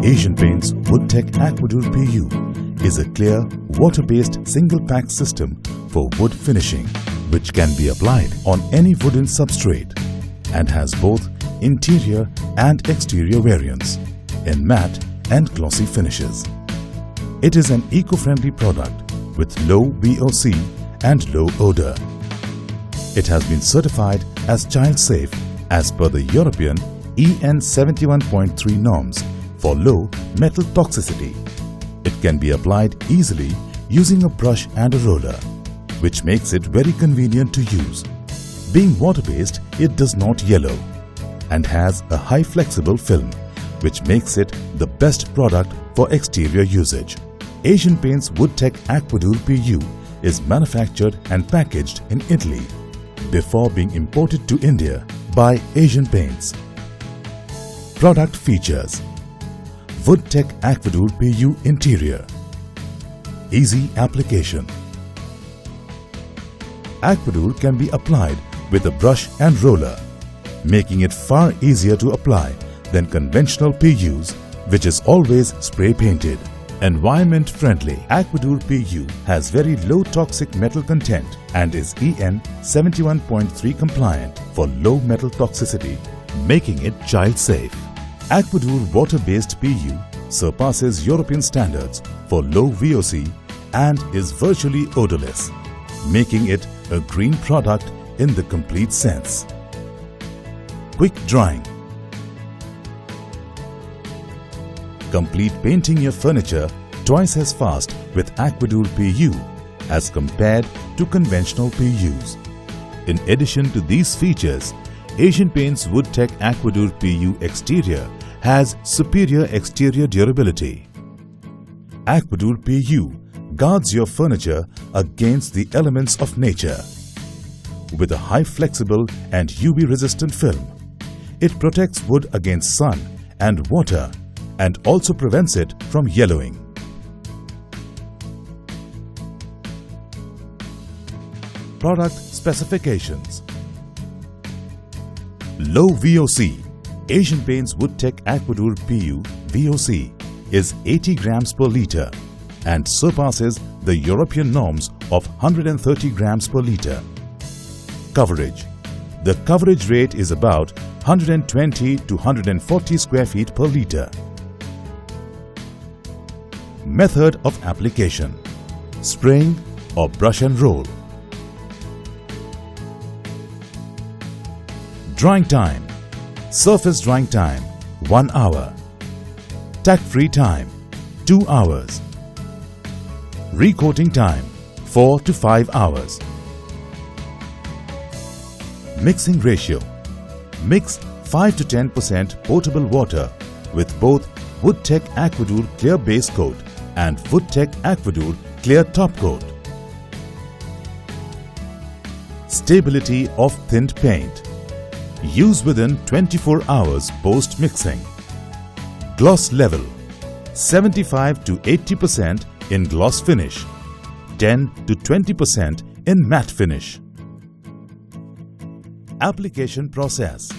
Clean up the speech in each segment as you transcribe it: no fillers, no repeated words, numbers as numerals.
Asian Paints Woodtech Aquadur PU is a clear, water-based single-pack system for wood finishing, which can be applied on any wooden substrate and has both interior and exterior variants in matte and glossy finishes. It is an eco-friendly product with low VOC and low odor. It has been certified as child-safe as per the European EN 71.3 norms for low metal toxicity. It can be applied easily using a brush and a roller, which makes it very convenient to use. Being water-based, it does not yellow and has a high flexible film, which makes it the best product for exterior usage. Asian Paints Woodtech Aquadur PU is manufactured and packaged in Italy before being imported to India by Asian Paints. Product features: Woodtech Aquadur PU Interior. Easy application. Aquadur can be applied with a brush and roller, making it far easier to apply than conventional PUs, which is always spray painted. Environment friendly. Aquadur PU has very low toxic metal content and is EN 71.3 compliant for low metal toxicity, making it child safe. Aquadur water-based PU surpasses European standards for low VOC and is virtually odorless, making it a green product in the complete sense. Quick drying. Complete painting your furniture twice as fast with Aquadur PU as compared to conventional PUs. In addition to these features, Asian Paints Woodtech Aquadur PU Exterior has superior exterior durability. Aquadur PU guards your furniture against the elements of nature. With a high flexible and UV-resistant film, it protects wood against sun and water and also prevents it from yellowing. Product specifications: low VOC. Asian Paints Woodtech Aquadur PU VOC is 80 grams per litre and surpasses the European norms of 130 grams per litre. Coverage. The coverage rate is about 120 to 140 square feet per litre. Method of application: spraying or brush and roll. Drying time: surface drying time 1 hour, tack-free time 2 hours, recoating time 4 to 5 hours. Mixing ratio: mix 5 to 10% potable water with both Woodtech Aquadur Clear Base Coat and Woodtech Aquadur Clear Top Coat. Stability of thinned paint: use within 24 hours post-mixing. Gloss level: 75 to 80% in gloss finish, 10 to 20% in matte finish. Application process.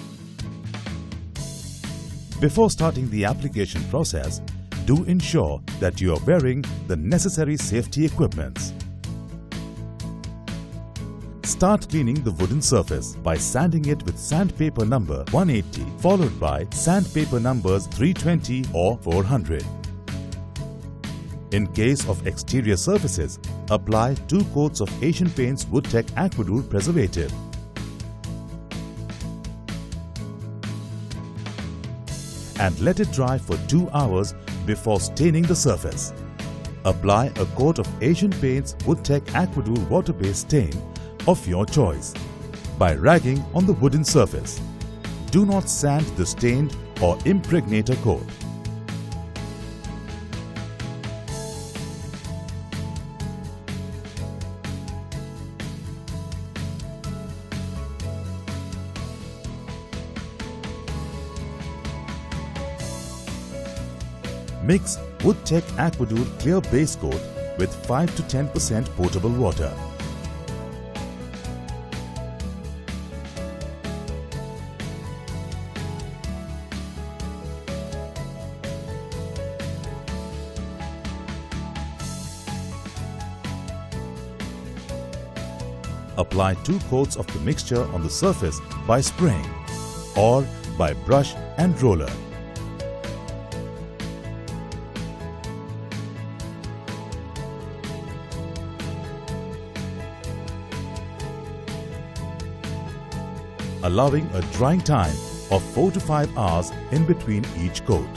Before starting the application process, do ensure that you are wearing the necessary safety equipments. Start cleaning the wooden surface by sanding it with sandpaper number 180 followed by sandpaper numbers 320 or 400. In case of exterior surfaces, apply 2 coats of Asian Paints Woodtech Aquadur Preservative. And let it dry for 2 hours before staining the surface. Apply a coat of Asian Paints Woodtech Aquadur water-based stain of your choice by ragging on the wooden surface. Do not sand the stained or impregnator coat. Mix Woodtech Aquadur Clear Base Coat with 5 to 10% potable water. Apply 2 coats of the mixture on the surface by spraying or by brush and roller. Allowing a drying time of 4 to 5 hours in between each coat.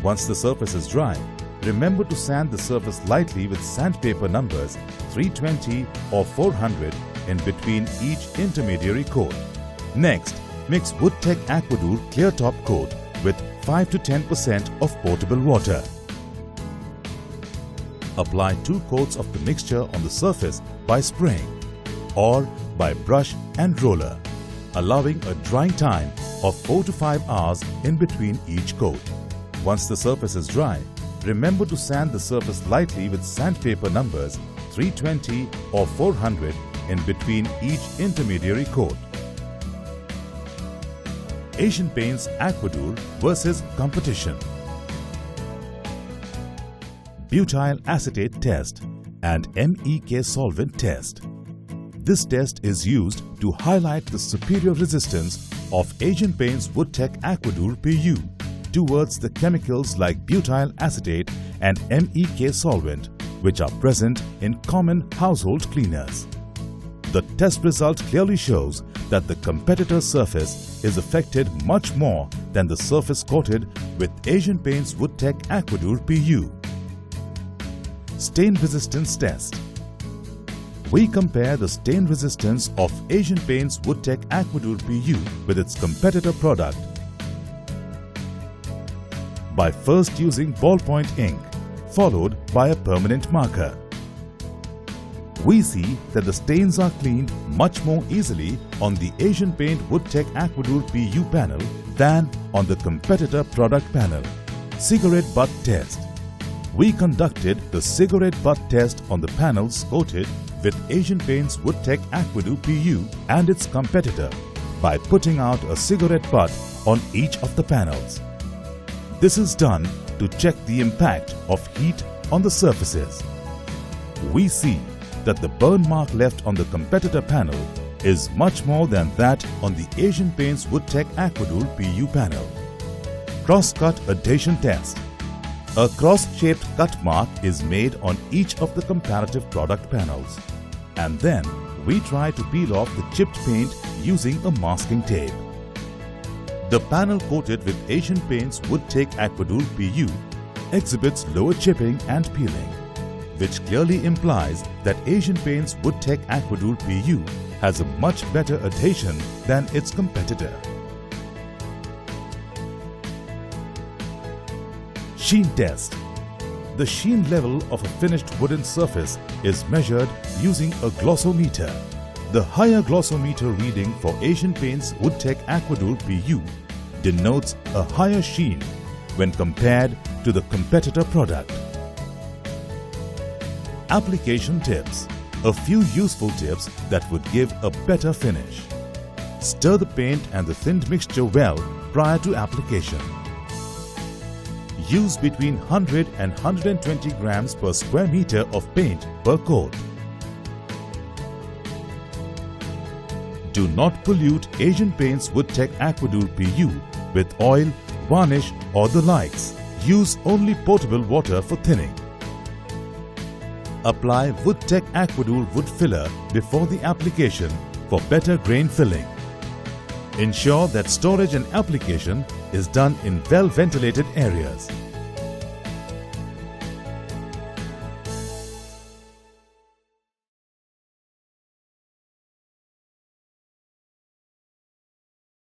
Once the surface is dry, remember to sand the surface lightly with sandpaper numbers 320 or 400 in between each intermediary coat. Next, mix Woodtech Aquadur Clear Top Coat with 5 to 10% of potable water. Apply 2 coats of the mixture on the surface by spraying or by brush and roller, allowing a drying time of 4 to 5 hours in between each coat. Once the surface is dry, remember to sand the surface lightly with sandpaper numbers 320 or 400 in between each intermediary coat. Asian Paints Aquadur versus competition. Butyl acetate test and MEK solvent test. This test is used to highlight the superior resistance of Asian Paints Woodtech Aquadur PU towards the chemicals like butyl acetate and MEK solvent, which are present in common household cleaners. The test result clearly shows that the competitor's surface is affected much more than the surface coated with Asian Paints Woodtech Aquadur PU. Stain resistance test. We compare the stain resistance of Asian Paints Woodtech Aquadur PU with its competitor product by first using ballpoint ink, followed by a permanent marker. We see that the stains are cleaned much more easily on the Asian Paint Woodtech Aquadur PU panel than on the competitor product panel. Cigarette butt test. We conducted the cigarette butt test on the panels coated with Asian Paints Woodtech Aquadur PU and its competitor by putting out a cigarette butt on each of the panels. This is done to check the impact of heat on the surfaces. We see that the burn mark left on the competitor panel is much more than that on the Asian Paints Woodtech Aquadur PU panel. Cross-cut adhesion test. A cross-shaped cut mark is made on each of the comparative product panels, and then we try to peel off the chipped paint using a masking tape. The panel coated with Asian Paints Woodtech Aquadur PU exhibits lower chipping and peeling, which clearly implies that Asian Paints Woodtech Aquadur PU has a much better adhesion than its competitor. Sheen test. The sheen level of a finished wooden surface is measured using a glossometer. The higher glossometer reading for Asian Paints Woodtech Aquadur PU denotes a higher sheen when compared to the competitor product. Application tips. A few useful tips that would give a better finish. Stir the paint and the thinned mixture well prior to application. Use between 100 and 120 grams per square meter of paint per coat. Do not pollute Asian Paints Woodtech Aquadur PU with oil, varnish or the likes. Use only potable water for thinning. Apply Woodtech Aquadur wood filler before the application for better grain filling. Ensure that storage and application is done in well-ventilated areas.